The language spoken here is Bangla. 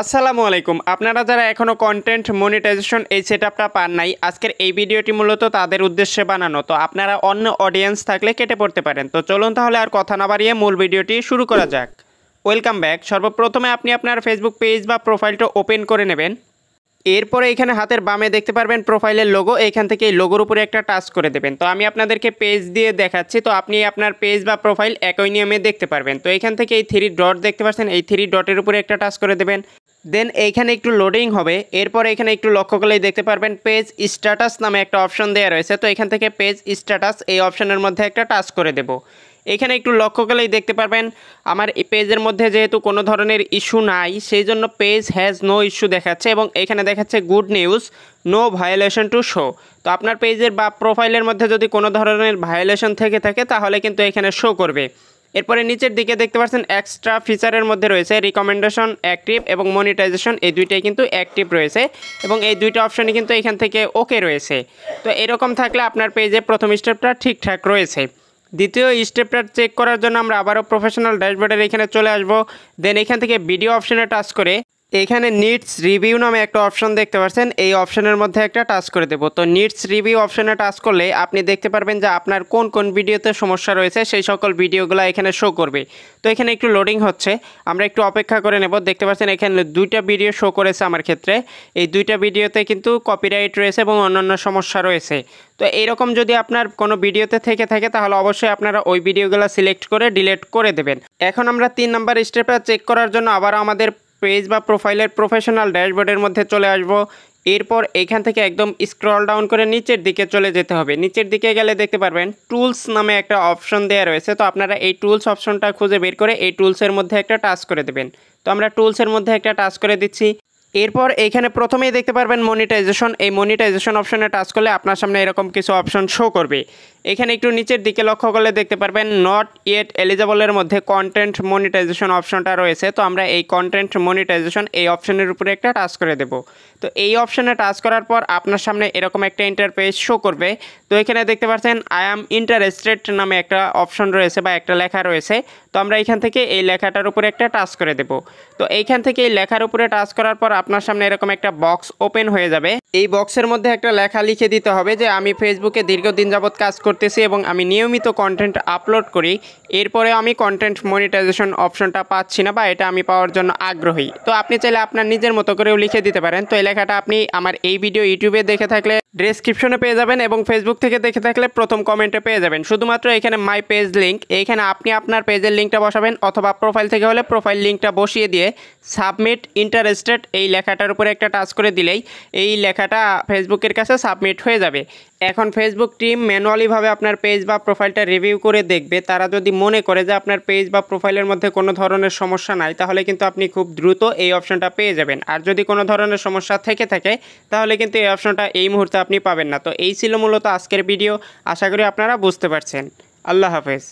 আসসালামু আলাইকুম। আপনারা যারা এখনও কন্টেন্ট মনিটাইজেশন এই সেটআপটা পান নাই, আজকের এই ভিডিওটি মূলত তাদের উদ্দেশ্যে বানানো। তো আপনারা অন্য অডিয়েন্স থাকলে কেটে পড়তে পারেন। তো চলুন তাহলে আর কথা না বাড়িয়ে মূল ভিডিওটি শুরু করা যাক। Welcome back. সর্বপ্রথমে আপনি আপনার ফেসবুক পেজ বা প্রোফাইলটা ওপেন করে নেবেন। এরপরে এখানে হাতের বামে দেখতে পারবেন প্রোফাইলের লোগো, এখান থেকে এই লোগোর উপরে একটা টাচ করে দেবেন। তো আমি আপনাদেরকে পেজ দিয়ে দেখাচ্ছি, তো আপনি আপনার পেজ বা প্রোফাইল একই নিয়মে দেখতে পারবেন। তো এখান থেকে এই 3 ডট দেখতে পাচ্ছেন, এই 3 ডটের উপরে একটা টাচ করে দেবেন। দেন এইখানে একটু লোডিং হবে। এরপরে এখানে একটু লক্ষ্য করলেই দেখতে পারবেন পেজ স্ট্যাটাস নামে একটা অপশন দেওয়া রয়েছে। তো এখান থেকে পেজ স্ট্যাটাস এই অপশনের মধ্যে একটা টাচ করে দেব। এখানে একটু লক্ষ্য করলেই দেখতে পারবেন আমার এই পেজের মধ্যে যেহেতু কোনো ধরনের ইস্যু নাই, সেই জন্য পেজ হ্যাজ নো ইস্যু দেখাচ্ছে এবং এখানে দেখাচ্ছে good news, no violation to show. তো আপনার পেজের বা প্রোফাইলের মধ্যে যদি কোনো ধরনের ভায়োলেশন থেকে থাকে তাহলে কিন্তু এখানে শো করবে। এরপরে নিচের দিকে দেখতে পাচ্ছেন এক্সট্রা ফিচারের মধ্যে রয়েছে রিকমেন্ডেশন অ্যাক্টিভ এবং মনিটাইজেশন, এই দুইটাই কিন্তু অ্যাক্টিভ রয়েছে এবং এই দুইটা অপশনই কিন্তু এখান থেকে ওকে রয়েছে। তো এরকম থাকলে আপনার পেজে প্রথম স্টেপটা ঠিকঠাক রয়েছে। দ্বিতীয় স্টেপটা চেক করার জন্য আমরা আবারও প্রফেশনাল ড্যাশবোর্ডের এখানে চলে আসব। দেন এখান থেকে ভিডিও অপশনে টাচ করে এখানে নিডস রিভিউ নামে একটা অপশন দেখতে পাচ্ছেন, এই অপশনের মধ্যে একটা টাচ করে দেব। তো নিডস রিভিউ অপশনে টাচ করলে আপনি দেখতে পারবেন যে আপনার কোন কোন ভিডিওতে সমস্যা রয়েছে সেই সকল ভিডিওগুলো এখানে শো করবে। তো এখানে একটু লোডিং হচ্ছে, আমরা একটু অপেক্ষা করে নেব। দেখতে পাচ্ছেন এখানে দুইটা ভিডিও শো করেছে আমার ক্ষেত্রে, এই দুইটা ভিডিওতে কিন্তু কপিরাইট রয়েছে এবং অন্যান্য সমস্যা রয়েছে। তো এইরকম যদি আপনার কোনো ভিডিওতে থেকে থাকে তাহলে অবশ্যই আপনারা ওই ভিডিওগুলো সিলেক্ট করে ডিলিট করে দেবেন। এখন আমরা 3 নাম্বার স্টেপটা চেক করার জন্য আবার আমাদের পেজ বা প্রোফাইলের প্রফেশনাল ড্যাশবোর্ডের মধ্যে চলে আসব। এরপর এখান থেকে একদম স্ক্রল ডাউন করে নিচের দিকে চলে যেতে হবে। নিচের দিকে গেলে দেখতে পারবেন টুলস নামে একটা অপশন দেওয়া রয়েছে। তো আপনারা এই টুলস অপশনটা খুঁজে বের করে এই টুলসের মধ্যে একটা টাচ করে দেবেন। তো আমরা টুলসের মধ্যে একটা টাচ করে দিচ্ছি। এরপর এখানে প্রথমেই দেখতে পারবেন মনিটাইজেশন, এই মনিটাইজেশন অপশনে টাচ করলে আপনার সামনে এরকম কিছু অপশন শো করবে। এখানে একটু নিচের দিকে লক্ষ্য করলে দেখতে পারবেন নট ইয়েট এলিজেবলের মধ্যে কন্টেন্ট মনিটাইজেশন অপশনটা রয়েছে। তো আমরা এই কন্টেন্ট মনিটাইজেশন এই অপশনের উপরে একটা টাচ করে দেব। তো এই অপশনে টাচ করার পর আপনার সামনে এরকম একটা ইন্টারফেস শো করবে। তো এখানে দেখতে পাচ্ছেন আই অ্যাম ইন্টারেস্টেড নামে একটা অপশন রয়েছে বা একটা লেখা রয়েছে। তো আমরা এখান থেকে এই লেখাটার উপরে একটা টাচ করে দেব। তো এইখান থেকে এই লেখার উপরে টাচ করার পর আপনার সামনে এরকম একটা বক্স ওপেন হয়ে যাবে। এই বক্সের মধ্যে একটা লেখা লিখে দিতে হবে যে আমি ফেসবুকে দীর্ঘদিন যাবৎ কাজ করতেছি এবং আমি নিয়মিত কন্টেন্ট আপলোড করি, এরপরে আমি কন্টেন্ট মনিটাইজেশন অপশনটা পাচ্ছি না বা এটা আমি পাওয়ার জন্য আগ্রহী। তো আপনি চাইলে আপনার নিজের মতো করেও লিখে দিতে পারেন। তো এই লেখাটা আপনি আমার এই ভিডিও ইউটিউবে দেখে থাকলে ডেসক্রিপশনে পেয়ে যাবেন এবং ফেসবুক থেকে দেখে থাকলে প্রথম কমেন্টে পেয়ে যাবেন। শুধুমাত্র এখানে মাই পেজ লিঙ্ক, এইখানে আপনি আপনার পেজের লিঙ্কটা বসাবেন অথবা প্রোফাইল থেকে হলে প্রোফাইল লিঙ্কটা বসিয়ে দিয়ে সাবমিট ইন্টারেস্টেড এই লেখাটার উপরে একটা টাচ করে দিলেই এই লেখাটা ফেসবুকের কাছে সাবমিট হয়ে যাবে। এখন ফেসবুক টিম ম্যানুয়ালিভাবে আপনার পেজ বা প্রোফাইলটা রিভিউ করে দেখবে। তারা যদি মনে করে যে আপনার পেজ বা প্রোফাইলের মধ্যে কোনো ধরনের সমস্যা নাই তাহলে কিন্তু আপনি খুব দ্রুত এই অপশনটা পেয়ে যাবেন। আর যদি কোনো ধরনের সমস্যা থেকে থাকে তাহলে কিন্তু এই অপশনটা এই মুহূর্তে আপনি পাবেন না। তো এই ছিল মূলত আজকের ভিডিও, আশা করি আপনারা বুঝতে পারছেন। আল্লাহ হাফেজ।